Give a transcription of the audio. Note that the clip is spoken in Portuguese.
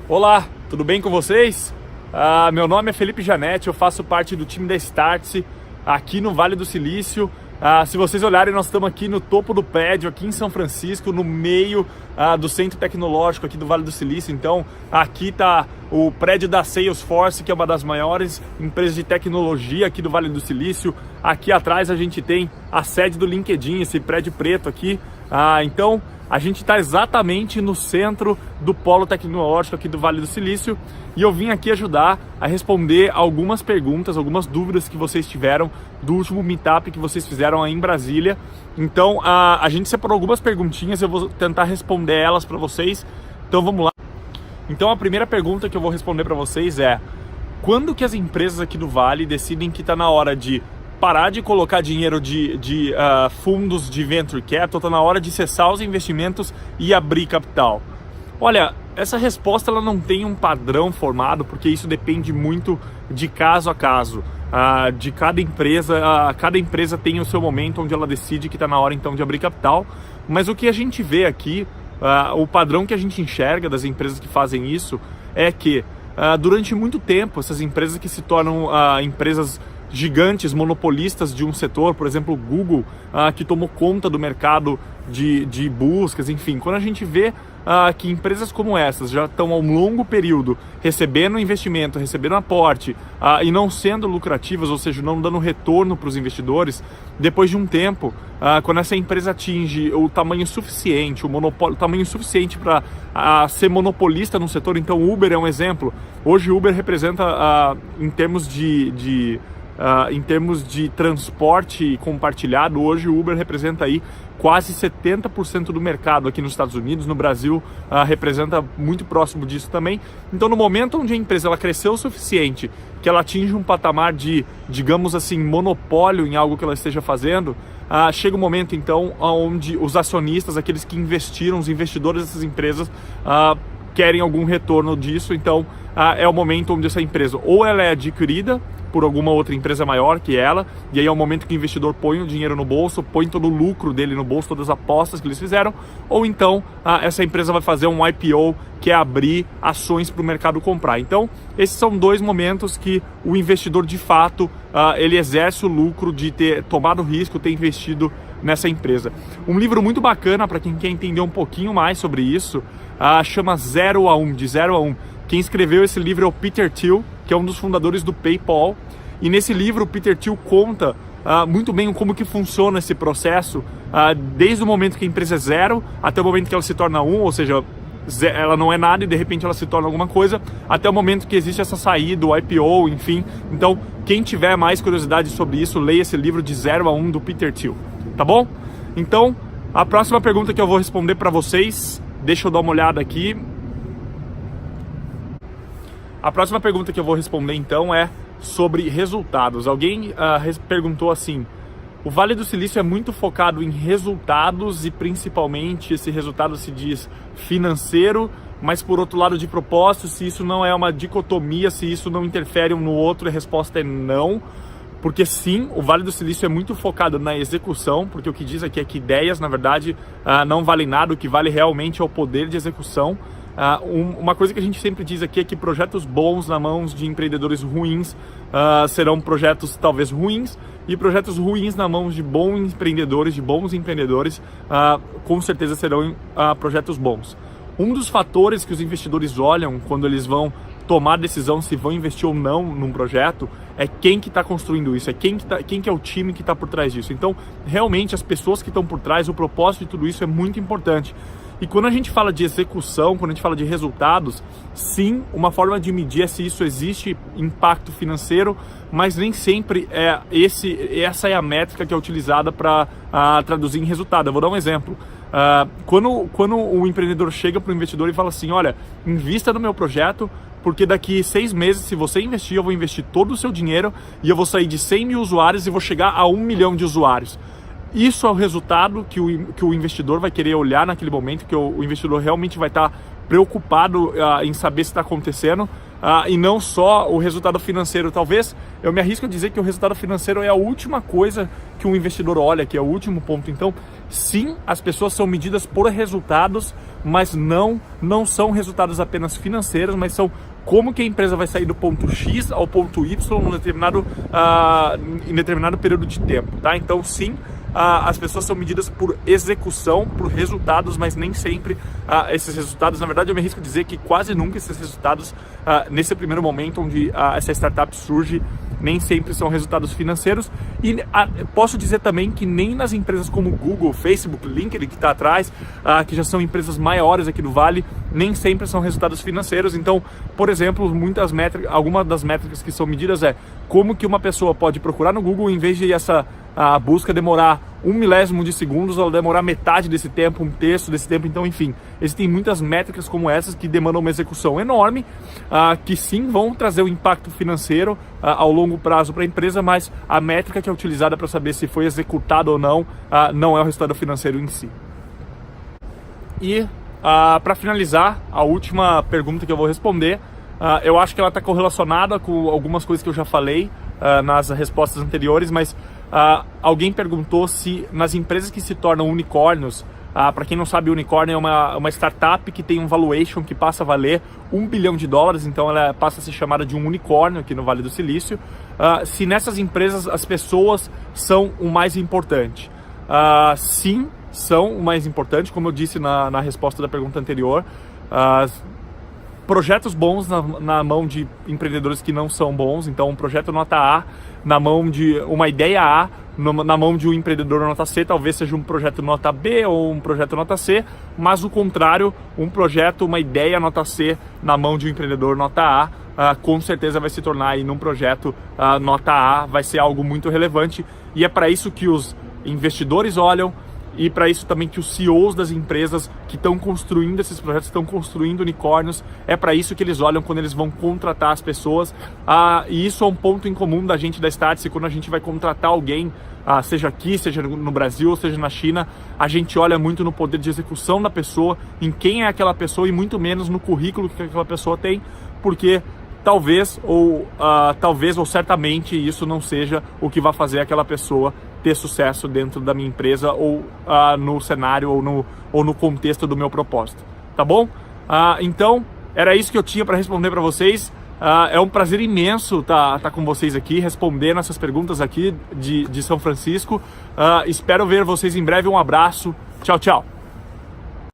Olá, tudo bem com vocês? Meu nome é Felipe Janetti, eu faço parte do time da Startse aqui no Vale do Silício. Se vocês olharem, nós estamos aqui no topo do prédio, aqui em São Francisco, no meio do centro tecnológico aqui do Vale do Silício. Então, aqui está o prédio da Salesforce, que é uma das maiores empresas de tecnologia aqui do Vale do Silício. Aqui atrás a gente tem a sede do LinkedIn, esse prédio preto aqui. Então, a gente está exatamente no centro do polo tecnológico aqui do Vale do Silício e eu vim aqui ajudar a responder algumas perguntas, algumas dúvidas que vocês tiveram do último meetup que vocês fizeram aí em Brasília. Então, a gente separou algumas perguntinhas, eu vou tentar responder elas para vocês. Então, vamos lá. Então, a primeira pergunta que eu vou responder para vocês é: quando que as empresas aqui do Vale decidem que está na hora de parar de colocar dinheiro de fundos de venture capital, está na hora de cessar os investimentos e abrir capital? Olha, essa resposta ela não tem um padrão formado, porque isso depende muito de caso a caso, de cada empresa. Cada empresa tem o seu momento onde ela decide que está na hora então de abrir capital, mas o que a gente vê aqui, o padrão que a gente enxerga das empresas que fazem isso é que durante muito tempo essas empresas que se tornam empresas gigantes, monopolistas de um setor, por exemplo, o Google, que tomou conta do mercado de buscas, enfim. Quando a gente vê que empresas como essas já estão há um longo período recebendo investimento, recebendo aporte e não sendo lucrativas, ou seja, não dando retorno para os investidores, depois de um tempo, quando essa empresa atinge o tamanho suficiente, o tamanho suficiente para ser monopolista no setor. Então, o Uber é um exemplo. Hoje, o Uber representa, em termos de transporte compartilhado, hoje o Uber representa aí quase 70% do mercado aqui nos Estados Unidos. No Brasil representa muito próximo disso também. Então, no momento onde a empresa ela cresceu o suficiente, que ela atinge um patamar de, digamos assim, monopólio em algo que ela esteja fazendo, chega um momento então onde os acionistas, aqueles que investiram, os investidores dessas empresas, querem algum retorno disso. Então é o momento onde essa empresa ou ela é adquirida por alguma outra empresa maior que ela, e aí é o momento que o investidor põe o dinheiro no bolso, põe todo o lucro dele no bolso, todas as apostas que eles fizeram, ou então essa empresa vai fazer um IPO, que é abrir ações para o mercado comprar. Então, esses são dois momentos que o investidor, de fato, ele exerce o lucro de ter tomado risco, ter investido nessa empresa. Um livro muito bacana para quem quer entender um pouquinho mais sobre isso, chama 0 a 1, de 0 a 1. Quem escreveu esse livro é o Peter Thiel, que é um dos fundadores do PayPal. E nesse livro o Peter Thiel conta muito bem como que funciona esse processo, desde o momento que a empresa é zero até o momento que ela se torna 1, ou seja, ela não é nada e de repente ela se torna alguma coisa, até o momento que existe essa saída, o IPO, enfim. Então, quem tiver mais curiosidade sobre isso, leia esse livro de 0 a 1 do Peter Thiel, tá bom? Então, a próxima pergunta que eu vou responder para vocês, deixa eu dar uma olhada aqui. A próxima pergunta que eu vou responder então é sobre resultados. Alguém perguntou assim: o Vale do Silício é muito focado em resultados e principalmente esse resultado se diz financeiro, mas por outro lado de propósito, se isso não é uma dicotomia, se isso não interfere um no outro, a resposta é não. Porque sim, o Vale do Silício é muito focado na execução, porque o que diz aqui é que ideias, na verdade, não valem nada, o que vale realmente é o poder de execução. Uma coisa que a gente sempre diz aqui é que projetos bons na mãos de empreendedores ruins serão projetos talvez ruins, e projetos ruins na mãos de bons empreendedores, com certeza serão projetos bons. Um dos fatores que os investidores olham quando eles vão tomar a decisão se vão investir ou não num projeto é quem que está construindo isso, é quem que é o time que está por trás disso. Então, realmente, as pessoas que estão por trás, o propósito de tudo isso é muito importante. E quando a gente fala de execução, quando a gente fala de resultados, sim, uma forma de medir é se isso existe impacto financeiro, mas nem sempre essa é a métrica que é utilizada para traduzir em resultado. Eu vou dar um exemplo. Quando o empreendedor chega para o investidor e fala assim: olha, invista no meu projeto, porque daqui 6 meses, se você investir, eu vou investir todo o seu dinheiro e eu vou sair de 100 mil usuários e vou chegar a 1 milhão de usuários. Isso é o resultado que o investidor vai querer olhar naquele momento, que o investidor realmente vai estar preocupado em saber se está acontecendo, e não só o resultado financeiro. Talvez eu me arrisco a dizer que o resultado financeiro é a última coisa que um investidor olha, que é o último ponto. Então, sim, as pessoas são medidas por resultados, mas não são resultados apenas financeiros, mas são como que a empresa vai sair do ponto X ao ponto Y em determinado período de tempo, tá? Então, sim, as pessoas são medidas por execução, por resultados, mas nem sempre esses resultados, na verdade eu me arrisco a dizer que quase nunca esses resultados, nesse primeiro momento onde essa startup surge, nem sempre são resultados financeiros. E posso dizer também que nem nas empresas como Google, Facebook, LinkedIn, que está atrás, que já são empresas maiores aqui do Vale, nem sempre são resultados financeiros. Então, por exemplo, algumas das métricas que são medidas é como que uma pessoa pode procurar no Google, em vez de a busca demorar 1 milésimo de segundos, ela demorar metade desse tempo, 1/3 desse tempo. Então, enfim, existem muitas métricas como essas que demandam uma execução enorme, que sim vão trazer um impacto financeiro ao longo prazo para a empresa, mas a métrica que é utilizada para saber se foi executado ou não, não é o resultado financeiro em si. E para finalizar, a última pergunta que eu vou responder, eu acho que ela está correlacionada com algumas coisas que eu já falei nas respostas anteriores, mas alguém perguntou se nas empresas que se tornam unicórnios, para quem não sabe, unicórnio é uma startup que tem um valuation que passa a valer $1 bilhão, então ela passa a ser chamada de um unicórnio aqui no Vale do Silício. Se nessas empresas as pessoas são o mais importante. Sim, são o mais importante, como eu disse na resposta da pergunta anterior. Projetos bons na mão de empreendedores que não são bons, então um projeto nota A na mão de uma ideia A, na mão de um empreendedor nota C, talvez seja um projeto nota B ou um projeto nota C, mas o contrário, uma ideia nota C na mão de um empreendedor nota A, com certeza vai se tornar aí num projeto nota A, vai ser algo muito relevante, e é para isso que os investidores olham, e para isso também que os CEOs das empresas que estão construindo esses projetos, estão construindo unicórnios, é para isso que eles olham quando eles vão contratar as pessoas. E isso é um ponto em comum da gente da Startse, quando a gente vai contratar alguém, seja aqui, seja no Brasil, seja na China, a gente olha muito no poder de execução da pessoa, em quem é aquela pessoa e muito menos no currículo que aquela pessoa tem, porque talvez ou certamente isso não seja o que vai fazer aquela pessoa ter sucesso dentro da minha empresa ou no cenário ou no contexto do meu propósito, tá bom? Então, era isso que eu tinha para responder para vocês. É um prazer imenso tá com vocês aqui, respondendo essas perguntas aqui de São Francisco. Espero ver vocês em breve. Um abraço. Tchau, tchau.